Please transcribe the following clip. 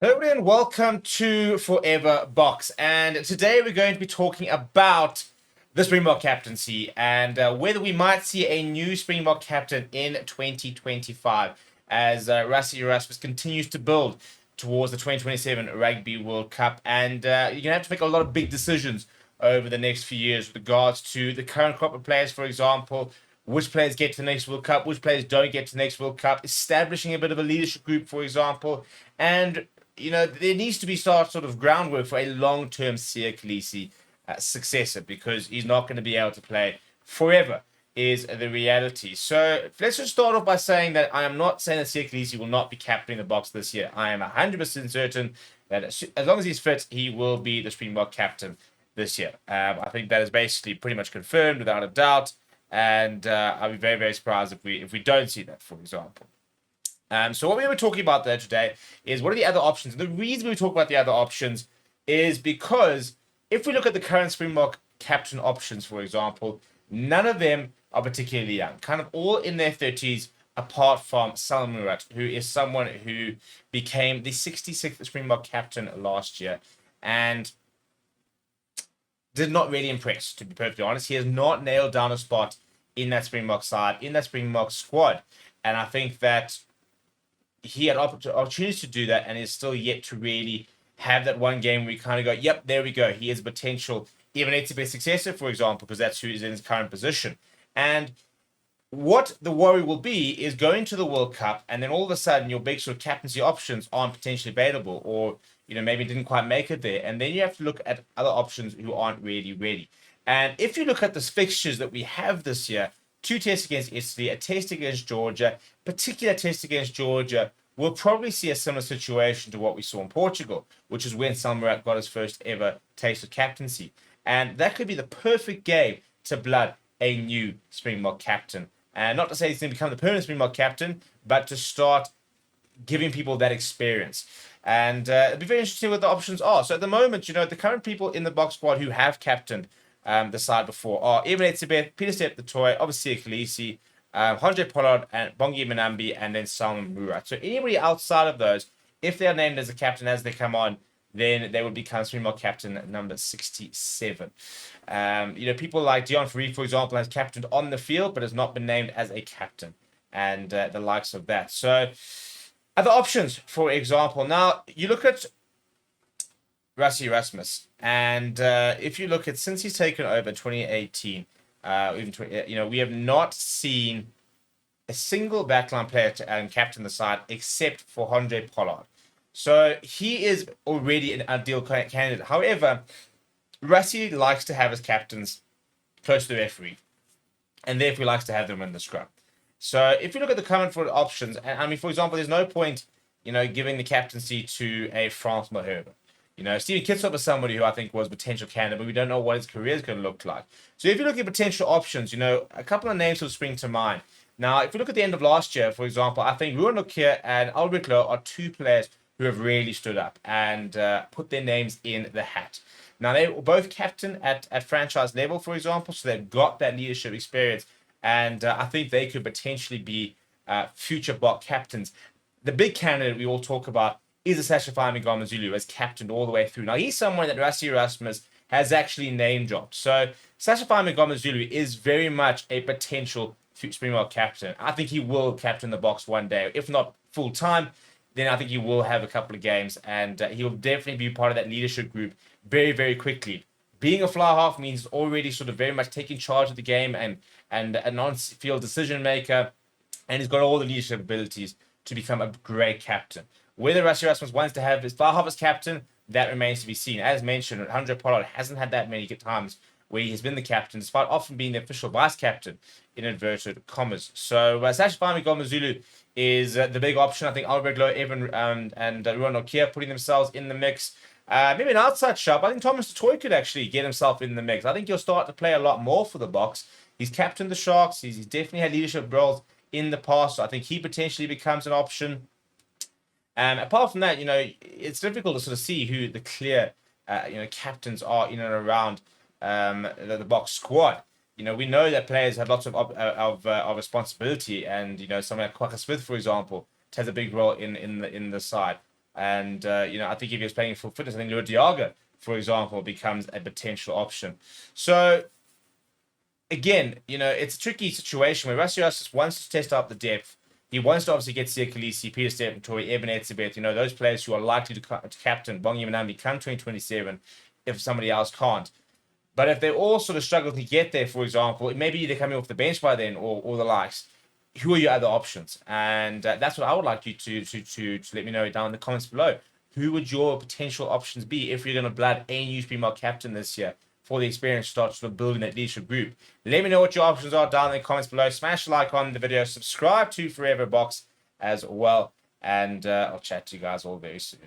Hello everyone, welcome to Forever Boks. And today we're going to be talking about the Springbok captaincy and whether we might see a new Springbok captain in 2025 as Rassie Erasmus continues to build towards the 2027 Rugby World Cup. And you're going to have to make a lot of big decisions over the next few years with regards to the current crop of players, for example, which players get to the next World Cup, which players don't get to the next World Cup, establishing a bit of a leadership group, for example, and there needs to be sort of groundwork for a long-term Siya Kolisi successor because he's not going to be able to play forever is the reality. So let's just start off by saying that I am not saying that Siya Kolisi will not be captaining the Boks this year. I am 100% certain that as long as he's fit, he will be the Springbok captain this year. I think that is basically pretty much confirmed without a doubt, and I'll be very, very surprised if we don't see that, for example. So what we were talking about there today is what are the other options. And the reason we talk about the other options is because if we look at the current Springbok captain options, for example, none of them are particularly young. Kind of all in their 30s, apart from Salman Murat, who is someone who became the 66th Springbok captain last year and did not really impress, to be perfectly honest. He has not nailed down a spot in that Springbok side, in that Springbok squad. And I think that he had opportunities to do that and is still yet to really have that one game where we kind of go, yep, there we go. He has potential, even to be a successor, for example, because that's who is in his current position. And what the worry will be is going to the World Cup and then all of a sudden your big sort of captaincy options aren't potentially available or, maybe didn't quite make it there. And then you have to look at other options who aren't really ready. And if you look at the fixtures that we have this year, 2 tests against Italy, a test against Georgia, particular test against Georgia, we'll probably see a similar situation to what we saw in Portugal, which is when Salman Murat got his first ever taste of captaincy. And that could be the perfect game to blood a new Springbok captain. And not to say he's going to become the permanent Springbok captain, but to start giving people that experience. And it'll be very interesting what the options are. So at the moment, the current people in the Boks squad who have captained the side before are Eben Etzebeth, Peter Step the Toy, obviously Kolisi, Andre Pollard, and Bongi Manambi, and then Salman Murat. So anybody outside of those, if they are named as a captain as they come on, then they would become Springbok captain at number 67. People like Dion Fourie, for example, has captained on the field, but has not been named as a captain, and the likes of that. So other options, for example, now you look at Rassie Erasmus. And if you look at since he's taken over in 2018, we have not seen a single backline player to captain the side except for Andre Pollard. So he is already an ideal candidate. However, Rassie likes to have his captains close to the referee, and therefore he likes to have them in the scrum. So if you look at the current for options, and for example, there's no point, giving the captaincy to a Frans Malherbe. Steven Kitshoff is somebody who I think was a potential candidate, but we don't know what his career is going to look like. So if you look at potential options, a couple of names will spring to mind. Now, if you look at the end of last year, for example, I think Ruan Nokia and Albert Lowe are 2 players who have really stood up and put their names in the hat. Now, they were both captain at franchise level, for example, so they've got that leadership experience, and I think they could potentially be future Bok captains. The big candidate we all talk about is a Sashafai Mngomezulu as captained all the way through. Now, he's someone that Rassie Erasmus has actually name dropped. So, Sashafai Mngomezulu is very much a potential Springbok captain. I think he will captain the Boks one day. If not full time, then I think he will have a couple of games and he will definitely be part of that leadership group very, very quickly. Being a fly half means already sort of very much taking charge of the game and an on-field decision maker, and he's got all the leadership abilities to become a great captain. Whether Rassie Erasmus wants to have his fly half as captain, that remains to be seen. As mentioned, Andre Pollard hasn't had that many times where he has been the captain, despite often being the official vice captain, in inverted commas. So Sashafai Mngomezulu is the big option. I think Albert Lowe, Evan, and Ruan Nokia putting themselves in the mix. Maybe an outside shot. I think Thomas du Toit could actually get himself in the mix. I think he'll start to play a lot more for the Boks. He's captained the Sharks. He's definitely had leadership roles in the past. So I think he potentially becomes an option. Apart from that, it's difficult to sort of see who the clear, captains are in and around the Boks squad. We know that players have lots of responsibility, and someone like Kwaka Smith, for example, has a big role in the side. And, I think if he was playing for fitness, I think Lua Diaga, for example, becomes a potential option. So, again, it's a tricky situation where Rassie Erasmus wants to test out the depth. He wants to obviously get Sia Khaleesi, Peter Stephentory, Eben Etzebeth, those players who are likely to captain Bongi Manambi come 2027 if somebody else can't. But if they all sort of struggle to get there, for example, maybe they're coming off the bench by then or the likes. Who are your other options? And that's what I would like you to let me know down in the comments below. Who would your potential options be if you're going to blood a new Springbok captain this year for the experience to start sort of building that leadership group? Let me know what your options are down in the comments below. Smash the like on the video. Subscribe to Forever Boks as well. And I'll chat to you guys all very soon.